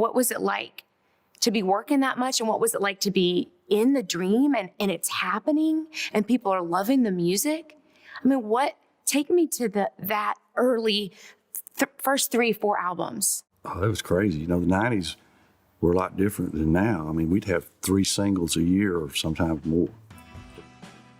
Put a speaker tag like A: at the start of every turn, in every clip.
A: what was it like to be working that much? And what was it like to be in the dream and it's happening and people are loving the music? I mean, take me to that early first 3-4 albums.
B: Oh, it was crazy. The 90s were a lot different than now. I mean, we'd have 3 singles a year or sometimes more.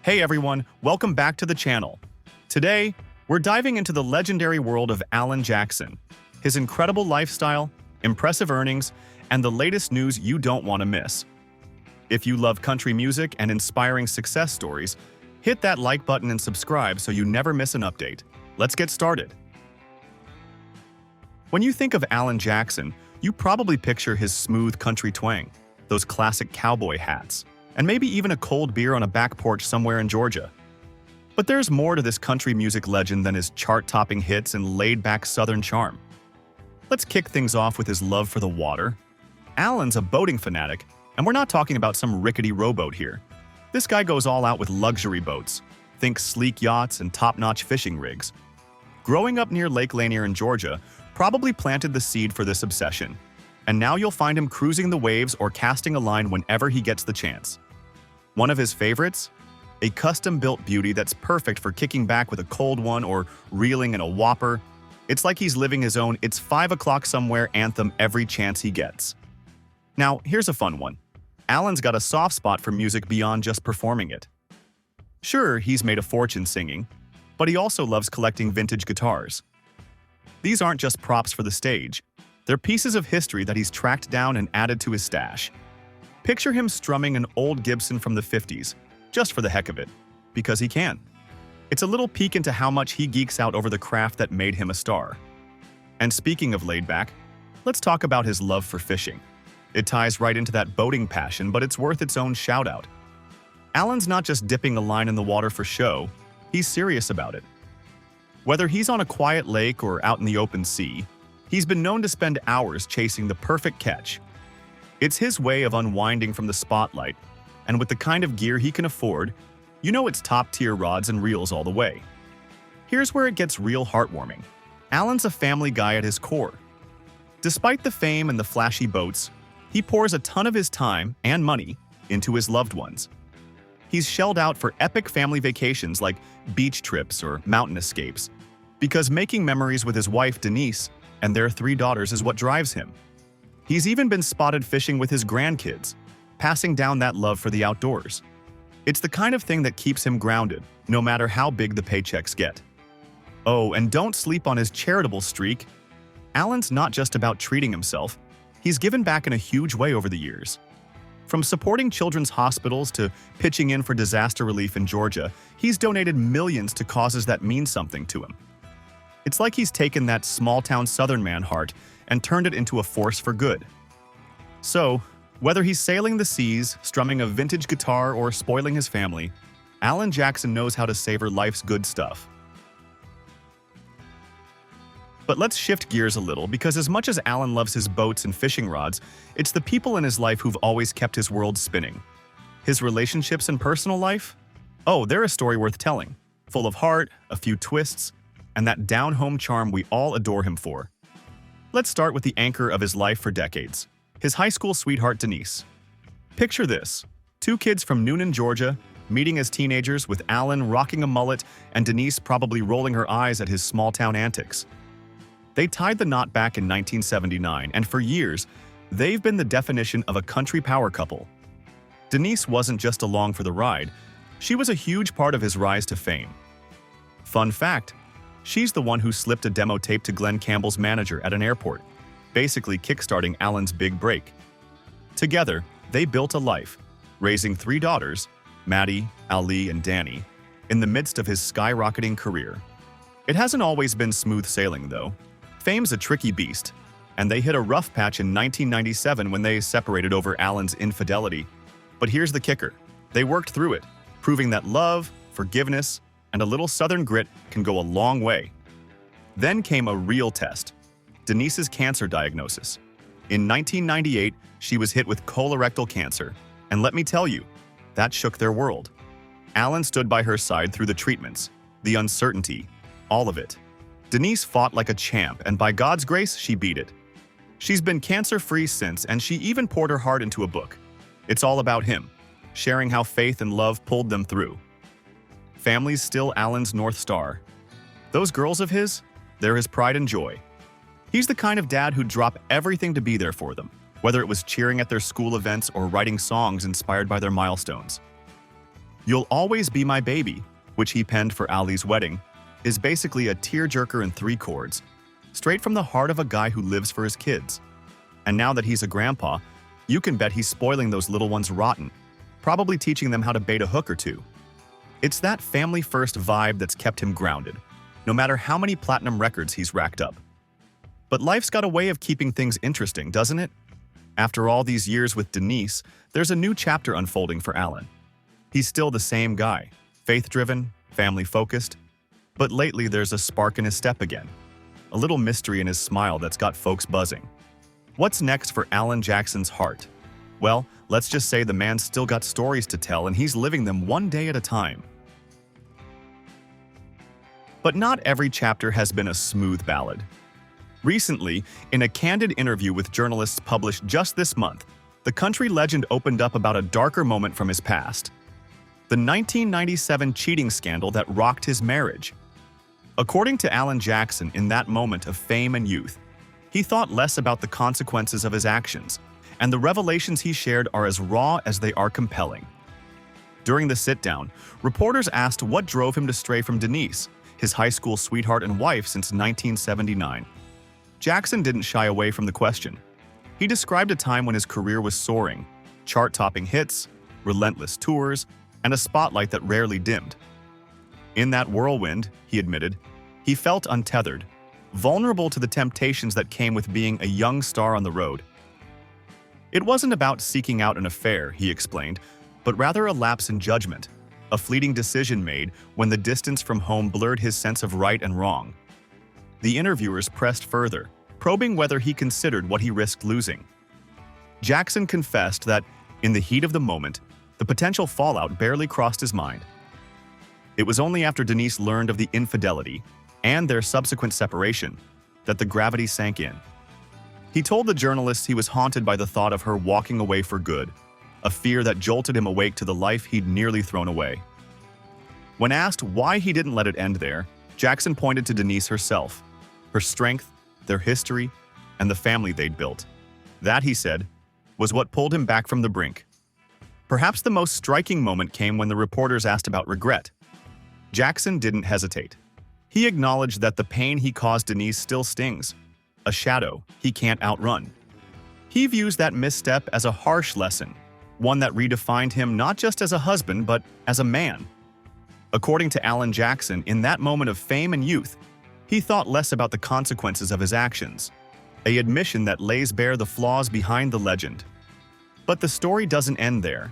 C: Hey everyone, welcome back to the channel. Today, we're diving into the legendary world of Alan Jackson, his incredible lifestyle, impressive earnings, and the latest news you don't want to miss. If you love country music and inspiring success stories, hit that like button and subscribe so you never miss an update. Let's get started. When you think of Alan Jackson, you probably picture his smooth country twang, those classic cowboy hats, and maybe even a cold beer on a back porch somewhere in Georgia. But there's more to this country music legend than his chart-topping hits and laid-back southern charm. Let's kick things off with his love for the water. Alan's a boating fanatic, and we're not talking about some rickety rowboat here. This guy goes all out with luxury boats. Think sleek yachts and top-notch fishing rigs. Growing up near Lake Lanier in Georgia probably planted the seed for this obsession, and now you'll find him cruising the waves or casting a line whenever he gets the chance. One of his favorites? A custom-built beauty that's perfect for kicking back with a cold one or reeling in a whopper. It's like he's living his own "It's 5 o'clock somewhere" anthem every chance he gets. Now, here's a fun one. Alan's got a soft spot for music beyond just performing it. Sure, he's made a fortune singing, but he also loves collecting vintage guitars. These aren't just props for the stage. They're pieces of history that he's tracked down and added to his stash. Picture him strumming an old Gibson from the 50s, just for the heck of it, because he can. It's a little peek into how much he geeks out over the craft that made him a star. And speaking of laid back, let's talk about his love for fishing. It ties right into that boating passion, but it's worth its own shout-out. Alan's not just dipping a line in the water for show, he's serious about it. Whether he's on a quiet lake or out in the open sea, he's been known to spend hours chasing the perfect catch. It's his way of unwinding from the spotlight, and with the kind of gear he can afford, you know it's top-tier rods and reels all the way. Here's where it gets real heartwarming. Alan's a family guy at his core. Despite the fame and the flashy boats, he pours a ton of his time and money into his loved ones. He's shelled out for epic family vacations like beach trips or mountain escapes, because making memories with his wife Denise and their 3 daughters is what drives him. He's even been spotted fishing with his grandkids, passing down that love for the outdoors. It's the kind of thing that keeps him grounded, no matter how big the paychecks get. Oh, and don't sleep on his charitable streak. Alan's not just about treating himself. He's given back in a huge way over the years. From supporting children's hospitals to pitching in for disaster relief in Georgia, he's donated millions to causes that mean something to him. It's like he's taken that small-town Southern man heart and turned it into a force for good. So, whether he's sailing the seas, strumming a vintage guitar, or spoiling his family, Alan Jackson knows how to savor life's good stuff. But let's shift gears a little, because as much as Alan loves his boats and fishing rods, it's the people in his life who've always kept his world spinning. His relationships and personal life? Oh, they're a story worth telling, full of heart, a few twists, and that down-home charm we all adore him for. Let's start with the anchor of his life for decades, his high school sweetheart Denise. Picture this: 2 kids from Noonan, Georgia, meeting as teenagers with Alan rocking a mullet and Denise probably rolling her eyes at his small-town antics. They tied the knot back in 1979, and for years, they've been the definition of a country power couple. Denise wasn't just along for the ride, she was a huge part of his rise to fame. Fun fact, she's the one who slipped a demo tape to Glenn Campbell's manager at an airport, basically kickstarting Alan's big break. Together, they built a life, raising 3 daughters, Maddie, Ali, and Danny, in the midst of his skyrocketing career. It hasn't always been smooth sailing, though. Fame's a tricky beast, and they hit a rough patch in 1997 when they separated over Alan's infidelity. But here's the kicker: they worked through it, proving that love, forgiveness, and a little Southern grit can go a long way. Then came a real test: Denise's cancer diagnosis. In 1998, she was hit with colorectal cancer, and let me tell you, that shook their world. Alan stood by her side through the treatments, the uncertainty, all of it. Denise fought like a champ, and by God's grace, she beat it. She's been cancer-free since, and she even poured her heart into a book. It's all about him, sharing how faith and love pulled them through. Family's still Alan's North Star. Those girls of his, they're his pride and joy. He's the kind of dad who'd drop everything to be there for them, whether it was cheering at their school events or writing songs inspired by their milestones. You'll Always Be My Baby, which he penned for Ali's wedding, is basically a tearjerker in 3 chords, straight from the heart of a guy who lives for his kids. And now that he's a grandpa, you can bet he's spoiling those little ones rotten, probably teaching them how to bait a hook or two. It's that family-first vibe that's kept him grounded, no matter how many platinum records he's racked up. But life's got a way of keeping things interesting, doesn't it? After all these years with Denise, there's a new chapter unfolding for Alan. He's still the same guy, faith-driven, family-focused, but lately there's a spark in his step again, a little mystery in his smile that's got folks buzzing. What's next for Alan Jackson's heart? Well, let's just say the man's still got stories to tell and he's living them one day at a time. But not every chapter has been a smooth ballad. Recently, in a candid interview with journalists published just this month, the country legend opened up about a darker moment from his past. The 1997 cheating scandal that rocked his marriage. According to Alan Jackson, in that moment of fame and youth, he thought less about the consequences of his actions, and the revelations he shared are as raw as they are compelling. During the sit-down, reporters asked what drove him to stray from Denise, his high school sweetheart and wife since 1979. Jackson didn't shy away from the question. He described a time when his career was soaring, chart-topping hits, relentless tours, and a spotlight that rarely dimmed. In that whirlwind, he admitted, he felt untethered, vulnerable to the temptations that came with being a young star on the road. It wasn't about seeking out an affair, he explained, but rather a lapse in judgment, a fleeting decision made when the distance from home blurred his sense of right and wrong. The interviewers pressed further, probing whether he considered what he risked losing. Jackson confessed that, in the heat of the moment, the potential fallout barely crossed his mind. It was only after Denise learned of the infidelity and their subsequent separation that the gravity sank in. He told the journalists he was haunted by the thought of her walking away for good, a fear that jolted him awake to the life he'd nearly thrown away. When asked why he didn't let it end there, Jackson pointed to Denise herself, her strength, their history, and the family they'd built. That, he said, was what pulled him back from the brink. Perhaps the most striking moment came when the reporters asked about regret. Jackson didn't hesitate. He acknowledged that the pain he caused Denise still stings, a shadow he can't outrun. He views that misstep as a harsh lesson, one that redefined him not just as a husband, but as a man. According to Alan Jackson, in that moment of fame and youth, he thought less about the consequences of his actions, an admission that lays bare the flaws behind the legend. But the story doesn't end there.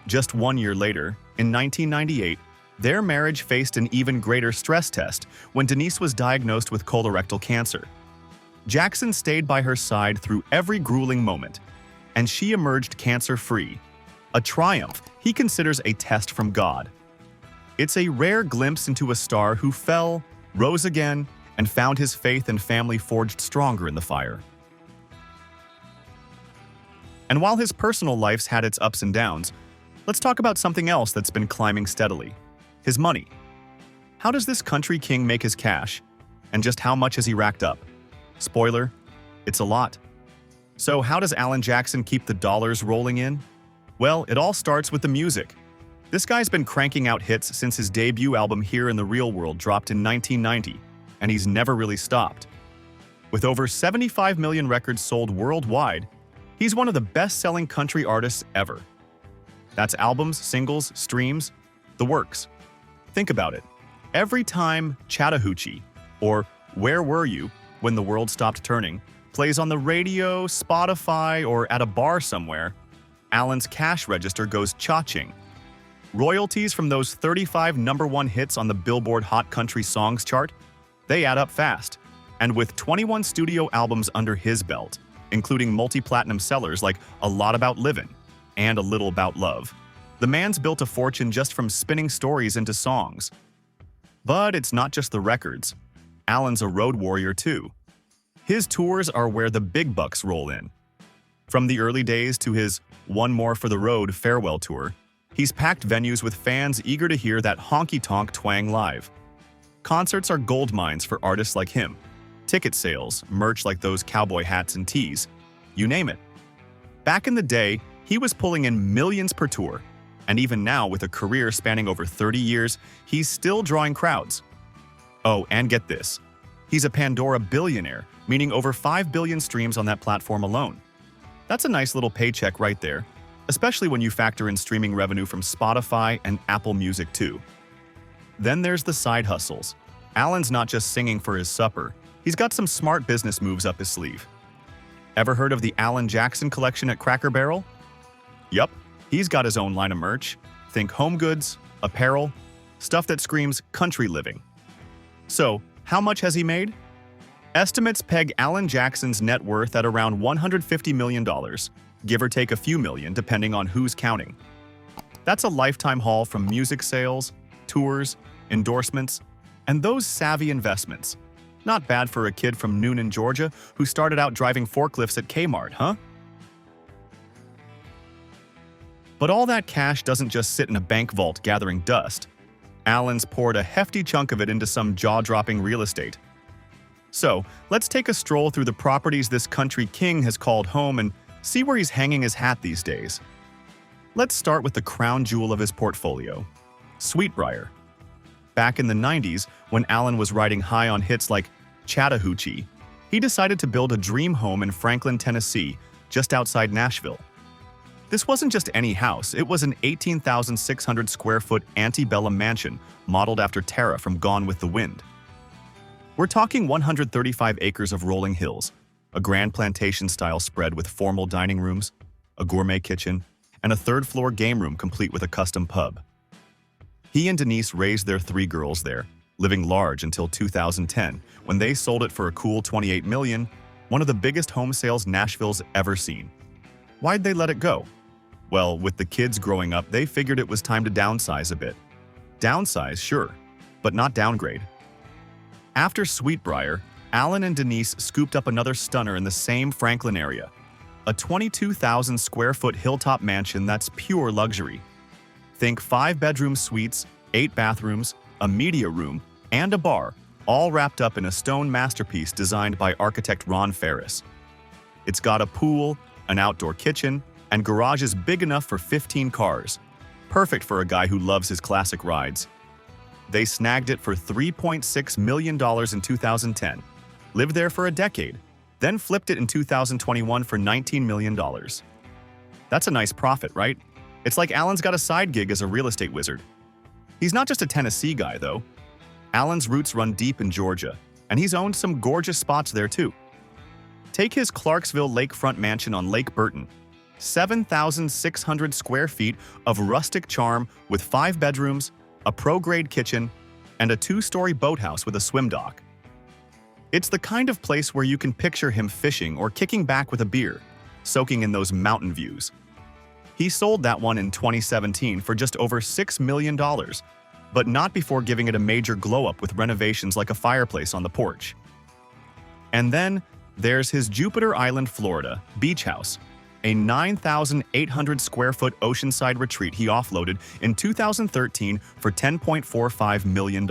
C: Just 1 year later, in 1998, their marriage faced an even greater stress test when Denise was diagnosed with colorectal cancer. Jackson stayed by her side through every grueling moment, and she emerged cancer-free, a triumph he considers a test from God. It's a rare glimpse into a star who fell, rose again, and found his faith and family forged stronger in the fire. And while his personal life's had its ups and downs, let's talk about something else that's been climbing steadily: his money. How does this country king make his cash? And just how much has he racked up? Spoiler, it's a lot. So how does Alan Jackson keep the dollars rolling in? Well, it all starts with the music. This guy's been cranking out hits since his debut album Here in the Real World dropped in 1990, and he's never really stopped. With over 75 million records sold worldwide, he's one of the best-selling country artists ever. That's albums, singles, streams, the works. Think about it. Every time Chattahoochee, or Where Were You When the World Stopped Turning, plays on the radio, Spotify, or at a bar somewhere, Alan's cash register goes cha-ching. Royalties from those 35 #1 hits on the Billboard Hot Country Songs chart, they add up fast. And with 21 studio albums under his belt, including multi-platinum sellers like A Lot About Livin' and A Little About Love, the man's built a fortune just from spinning stories into songs. But it's not just the records. Alan's a road warrior too. His tours are where the big bucks roll in. From the early days to his One More for the Road farewell tour, he's packed venues with fans eager to hear that honky-tonk twang live. Concerts are gold mines for artists like him. Ticket sales, merch like those cowboy hats and tees, you name it. Back in the day, he was pulling in millions per tour, and even now, with a career spanning over 30 years, he's still drawing crowds. Oh, and get this. He's a Pandora billionaire, meaning over 5 billion streams on that platform alone. That's a nice little paycheck right there, especially when you factor in streaming revenue from Spotify and Apple Music too. Then there's the side hustles. Alan's not just singing for his supper, he's got some smart business moves up his sleeve. Ever heard of the Alan Jackson collection at Cracker Barrel? Yup, he's got his own line of merch. Think home goods, apparel, stuff that screams country living. So, how much has he made? Estimates peg Alan Jackson's net worth at around $150 million, give or take a few million depending on who's counting. That's a lifetime haul from music sales, tours, endorsements, and those savvy investments. Not bad for a kid from Noonan, Georgia, who started out driving forklifts at Kmart, huh? But all that cash doesn't just sit in a bank vault gathering dust. Alan's poured a hefty chunk of it into some jaw-dropping real estate. So, let's take a stroll through the properties this country king has called home and see where he's hanging his hat these days. Let's start with the crown jewel of his portfolio, Sweetbriar. Back in the 90s, when Alan was riding high on hits like Chattahoochee, he decided to build a dream home in Franklin, Tennessee, just outside Nashville. This wasn't just any house, it was an 18,600 square foot antebellum mansion modeled after Tara from Gone with the Wind. We're talking 135 acres of rolling hills, a grand plantation-style spread with formal dining rooms, a gourmet kitchen, and a third-floor game room complete with a custom pub. He and Denise raised their 3 girls there, living large until 2010, when they sold it for a cool $28 million, one of the biggest home sales Nashville's ever seen. Why'd they let it go? Well, with the kids growing up, they figured it was time to downsize a bit. Downsize, sure, but not downgrade. After Sweetbriar, Alan and Denise scooped up another stunner in the same Franklin area, a 22,000 square foot hilltop mansion that's pure luxury. Think 5-bedroom suites, 8 bathrooms, a media room, and a bar, all wrapped up in a stone masterpiece designed by architect Ron Ferris. It's got a pool, an outdoor kitchen, and garages big enough for 15 cars. Perfect for a guy who loves his classic rides. They snagged it for $3.6 million in 2010, lived there for a decade, then flipped it in 2021 for $19 million. That's a nice profit, right? It's like Alan's got a side gig as a real estate wizard. He's not just a Tennessee guy, though. Alan's roots run deep in Georgia, and he's owned some gorgeous spots there, too. Take his Clarksville lakefront mansion on Lake Burton, 7,600 square feet of rustic charm with 5 bedrooms, a pro-grade kitchen, and a 2-story boathouse with a swim dock. It's the kind of place where you can picture him fishing or kicking back with a beer, soaking in those mountain views. He sold that one in 2017 for just over $6 million, but not before giving it a major glow-up with renovations like a fireplace on the porch. And then there's his Jupiter Island, Florida, beach house, a 9,800 square foot oceanside retreat he offloaded in 2013 for $10.45 million.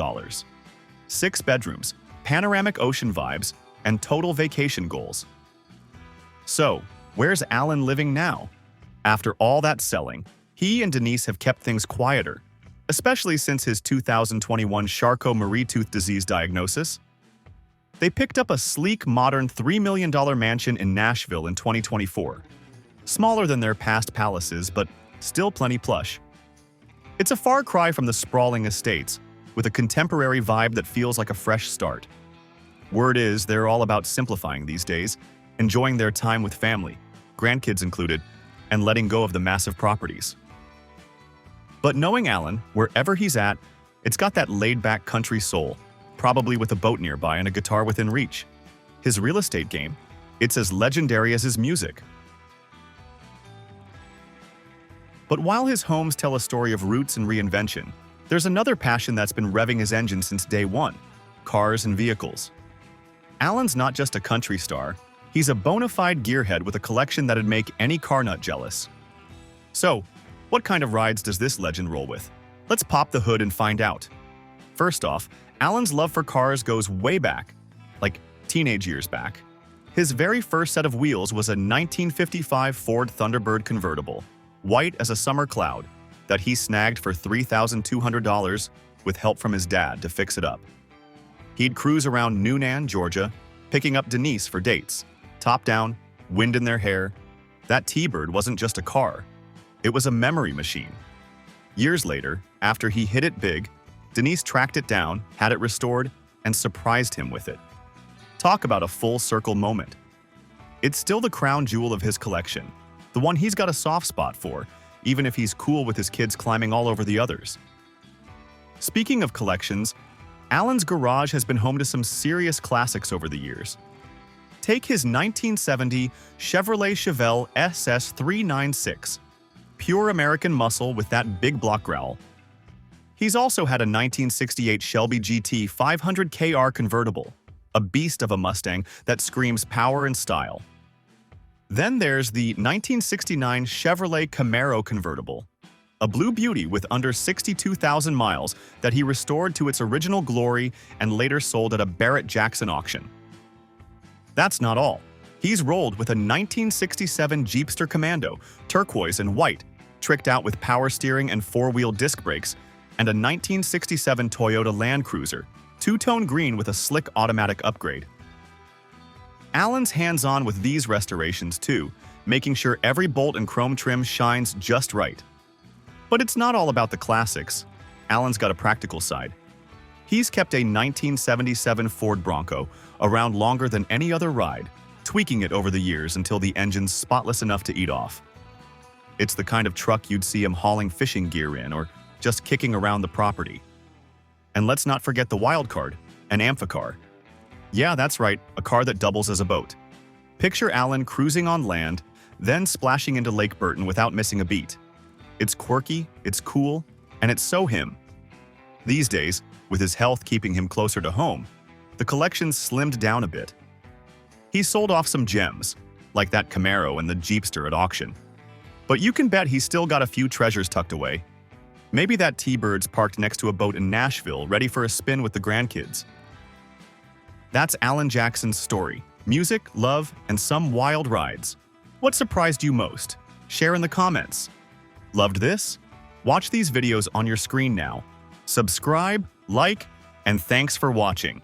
C: 6 bedrooms, panoramic ocean vibes, and total vacation goals. So, where's Alan living now? After all that selling, he and Denise have kept things quieter, especially since his 2021 Charcot-Marie tooth disease diagnosis. They picked up a sleek, modern $3 million mansion in Nashville in 2024. Smaller than their past palaces, but still plenty plush. It's a far cry from the sprawling estates, with a contemporary vibe that feels like a fresh start. Word is they're all about simplifying these days, enjoying their time with family, grandkids included, and letting go of the massive properties. But knowing Alan, wherever he's at, it's got that laid-back country soul, probably with a boat nearby and a guitar within reach. His real estate game, it's as legendary as his music. But while his homes tell a story of roots and reinvention, there's another passion that's been revving his engine since day one: cars and vehicles. Alan's not just a country star, he's a bona fide gearhead with a collection that'd make any car nut jealous. So, what kind of rides does this legend roll with? Let's pop the hood and find out. First off, Alan's love for cars goes way back, like teenage years back. His very first set of wheels was a 1955 Ford Thunderbird convertible, white as a summer cloud, that he snagged for $3,200 with help from his dad to fix it up. He'd cruise around Newnan, Georgia, picking up Denise for dates. Top down, wind in their hair. That T-Bird wasn't just a car. It was a memory machine. Years later, after he hit it big, Denise tracked it down, had it restored, and surprised him with it. Talk about a full-circle moment. It's still the crown jewel of his collection, the one he's got a soft spot for, even if he's cool with his kids climbing all over the others. Speaking of collections, Alan's garage has been home to some serious classics over the years. Take his 1970 Chevrolet Chevelle SS396, pure American muscle with that big block growl. He's also had a 1968 Shelby GT 500 KR convertible, a beast of a Mustang that screams power and style. Then there's the 1969 Chevrolet Camaro convertible, a blue beauty with under 62,000 miles that he restored to its original glory and later sold at a Barrett-Jackson auction. That's not all. He's rolled with a 1967 Jeepster Commando, turquoise and white, tricked out with power steering and four-wheel disc brakes, and a 1967 Toyota Land Cruiser, two-tone green with a slick automatic upgrade. Alan's hands-on with these restorations too, making sure every bolt and chrome trim shines just right. But it's not all about the classics. Alan's got a practical side. He's kept a 1977 Ford Bronco around longer than any other ride, tweaking it over the years until the engine's spotless enough to eat off. It's the kind of truck you'd see him hauling fishing gear in or just kicking around the property. And let's not forget the wild card, an amphicar. Yeah, that's right, a car that doubles as a boat. Picture Alan cruising on land, then splashing into Lake Burton without missing a beat. It's quirky, it's cool, and it's so him. These days, with his health keeping him closer to home, the collection's slimmed down a bit. He's sold off some gems, like that Camaro and the Jeepster at auction. But you can bet he's still got a few treasures tucked away. Maybe that T-Bird's parked next to a boat in Nashville, ready for a spin with the grandkids. That's Alan Jackson's story. Music, love, and some wild rides. What surprised you most? Share in the comments. Loved this? Watch these videos on your screen now. Subscribe, like, and thanks for watching.